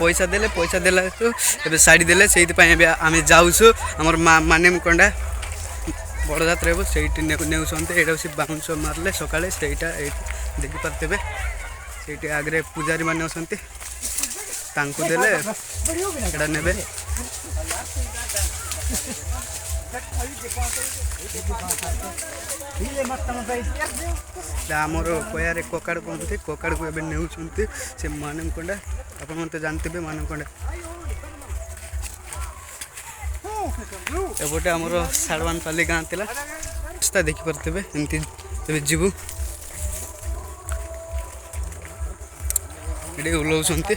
पैसा देले शाढ़ी देले से आम जाऊँ आमर माने कंडा बड़ जात्रा हे से ये बाउंस मारे सका देखी पारे से आगे पूजारी मैंने अच्छा देले एटा ने आमर कयारे ककाड़ कहते ककाड़ को एवं नेउछंती से मानमकंडा आप जानते मानमकंडा एपटे आमर साड़वान पाली गाँ थी रास्ता देखी पारे एमती जीवु ये ओल्लाउछंती